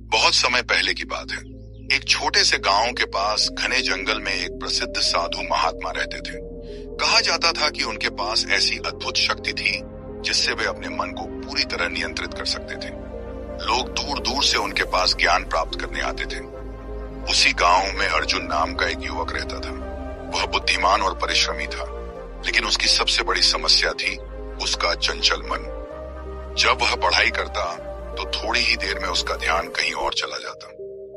बहुत समय पहले की बात है। एक छोटे से गांव के पास घने जंगल में एक प्रसिद्ध साधु महात्मा रहते थे। कहा जाता था कि उनके पास ऐसी अद्भुत शक्ति थी जिससे वे अपने मन को पूरी तरह नियंत्रित कर सकते थे। लोग दूर दूर से उनके पास ज्ञान प्राप्त करने आते थे। उसी गांव में अर्जुन नाम का एक युवक रहता था। वह बुद्धिमान और परिश्रमी था, लेकिन उसकी सबसे बड़ी समस्या थी उसका चंचल मन। जब वह पढ़ाई करता तो थोड़ी ही देर में उसका ध्यान कहीं और चला जाता।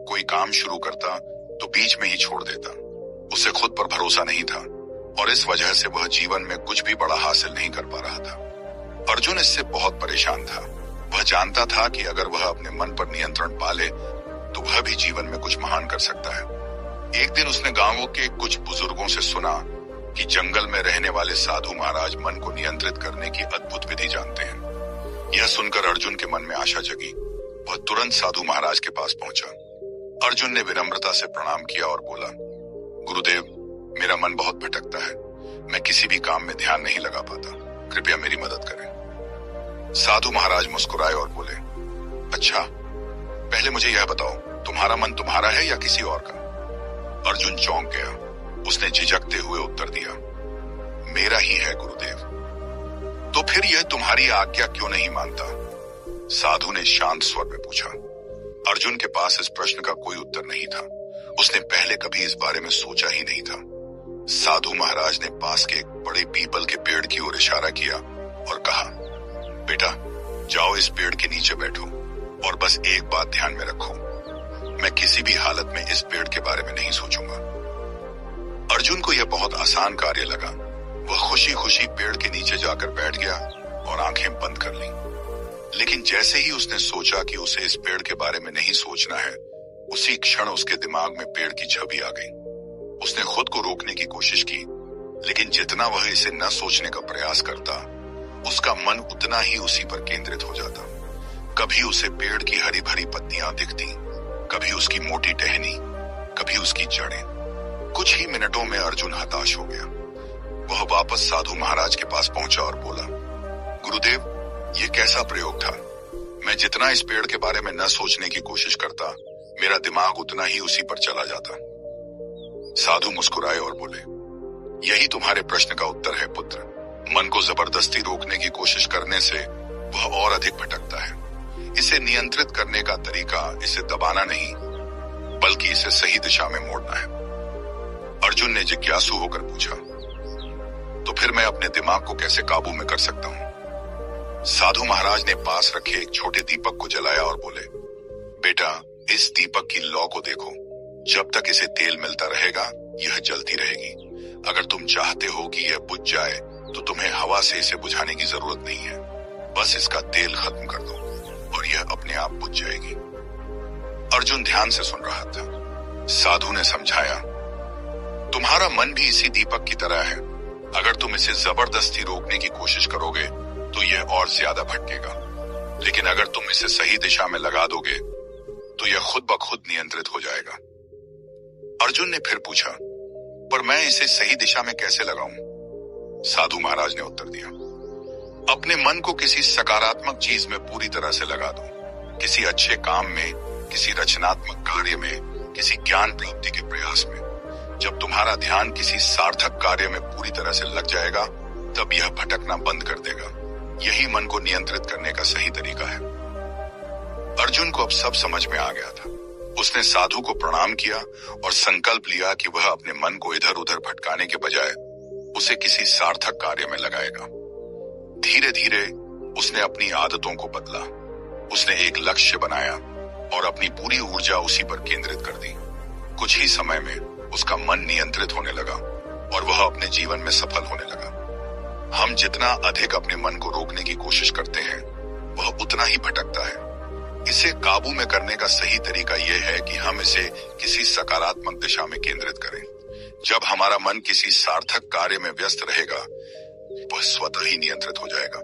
कोई काम शुरू करता तो बीच में ही छोड़ देता। उसे खुद पर भरोसा नहीं था और इस वजह से वह जीवन में कुछ भी बड़ा हासिल नहीं कर पा रहा था। अर्जुन इससे बहुत परेशान था। वह जानता था कि अगर वह अपने मन पर नियंत्रण पा ले तो वह भी जीवन में कुछ महान कर सकता है। एक दिन उसने गांवों के कुछ बुजुर्गों से सुना कि जंगल में रहने वाले साधु महाराज मन को नियंत्रित करने की अद्भुत विधि जानते हैं। यह सुनकर अर्जुन के मन में आशा जगी। वह तुरंत साधु महाराज के पास पहुंचा। अर्जुन ने विनम्रता से प्रणाम किया और बोला, गुरुदेव, मेरा मन बहुत भटकता है। मैं किसी भी काम में ध्यान नहीं लगा पाता। कृपया मेरी मदद करें। साधु महाराज मुस्कुराए और बोले, अच्छा, पहले मुझे यह बताओ, तुम्हारा मन तुम्हारा है या किसी और का? अर्जुन चौंक गया। उसने झिझकते हुए उत्तर दिया, मेरा ही है गुरुदेव। तो फिर यह तुम्हारी आज्ञा क्यों नहीं मानता? साधु ने शांत स्वर में पूछा। अर्जुन के पास इस प्रश्न का कोई उत्तर नहीं था। उसने पहले कभी इस बारे में सोचा ही नहीं था। साधु महाराज ने पास के एक बड़े पीपल के पेड़ की ओर इशारा किया और कहा, बेटा, जाओ इस पेड़ के नीचे बैठो और बस एक बात ध्यान में रखो, मैं किसी भी हालत में इस पेड़ के बारे में नहीं सोचूंगा। अर्जुन को यह बहुत आसान कार्य लगा। वह खुशी खुशी पेड़ के नीचे जाकर बैठ गया और आंखें बंद कर लीं। लेकिन जैसे ही उसने सोचा कि उसे इस पेड़ के बारे में नहीं सोचना है, उसी क्षण उसके दिमाग में पेड़ की छवि आ गई। उसने खुद को रोकने की कोशिश की, लेकिन जितना वह इसे न सोचने का प्रयास करता, उसका मन उतना ही उसी पर केंद्रित हो जाता। कभी उसे पेड़ की हरी भरी पत्तियां दिखती, कभी उसकी मोटी टहनी, कभी उसकी जड़ें। कुछ ही मिनटों में अर्जुन हताश हो गया। वह वापस साधु महाराज के पास पहुंचा और बोला, गुरुदेव, ये कैसा प्रयोग था? मैं जितना इस पेड़ के बारे में न सोचने की कोशिश करता, मेरा दिमाग उतना ही उसी पर चला जाता। साधु मुस्कुराए और बोले, यही तुम्हारे प्रश्न का उत्तर है पुत्र। मन को जबरदस्ती रोकने की कोशिश करने से वह और अधिक भटकता है। इसे नियंत्रित करने का तरीका इसे दबाना नहीं, बल्कि इसे सही दिशा में मोड़ना है। अर्जुन ने जिज्ञासु होकर पूछा, तो फिर मैं अपने दिमाग को कैसे काबू में कर सकता हूं? साधु महाराज ने पास रखे एक छोटे दीपक को जलाया और बोले, बेटा, इस दीपक की लौ को देखो। जब तक इसे तेल मिलता रहेगा, यह जलती रहेगी। अगर तुम चाहते हो कि यह बुझ जाए तो तुम्हें हवा से इसे बुझाने की जरूरत नहीं है। बस इसका तेल खत्म कर दो और यह अपने आप बुझ जाएगी। अर्जुन ध्यान से सुन रहा था। साधु ने समझाया, तुम्हारा मन भी इसी दीपक की तरह है। अगर तुम इसे जबरदस्ती रोकने की कोशिश करोगे तो यह और ज्यादा भटकेगा, लेकिन अगर तुम इसे सही दिशा में लगा दोगे तो यह खुद ब खुद नियंत्रित हो जाएगा। अर्जुन ने फिर पूछा, पर मैं इसे सही दिशा में कैसे लगाऊं? साधु महाराज ने उत्तर दिया, अपने मन को किसी सकारात्मक चीज में पूरी तरह से लगा दो। किसी अच्छे काम में, किसी रचनात्मक कार्य में, किसी ज्ञान प्राप्ति के प्रयास में। जब तुम्हारा ध्यान किसी सार्थक कार्य में पूरी तरह से लग जाएगा, तब यह भटकना बंद कर देगा। यही मन को नियंत्रित करने का सही तरीका है। अर्जुन को अब सब समझ में आ गया था। उसने साधु को प्रणाम किया और संकल्प लिया कि वह अपने मन को इधर उधर भटकाने के बजाय उसे किसी सार्थक कार्य में लगाएगा। धीरे धीरे उसने अपनी आदतों को बदला। उसने एक लक्ष्य बनाया और अपनी पूरी ऊर्जा उसी पर केंद्रित कर दी। कुछ ही समय में उसका मन नियंत्रित होने लगा और वह अपने जीवन में सफल होने लगा। हम जितना अधिक अपने मन को रोकने की कोशिश करते हैं, वह उतना ही भटकता है। इसे काबू में करने का सही तरीका यह है कि हम इसे किसी सकारात्मक दिशा में केंद्रित करें। जब हमारा मन किसी सार्थक कार्य में व्यस्त रहेगा, वह स्वतः ही नियंत्रित हो जाएगा।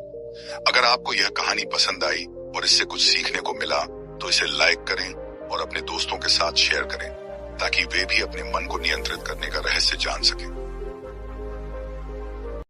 अगर आपको यह कहानी पसंद आई और इससे कुछ सीखने को मिला, तो इसे लाइक करें और अपने दोस्तों के साथ शेयर करें, ताकि वे भी अपने मन को नियंत्रित करने का रहस्य जान सकें।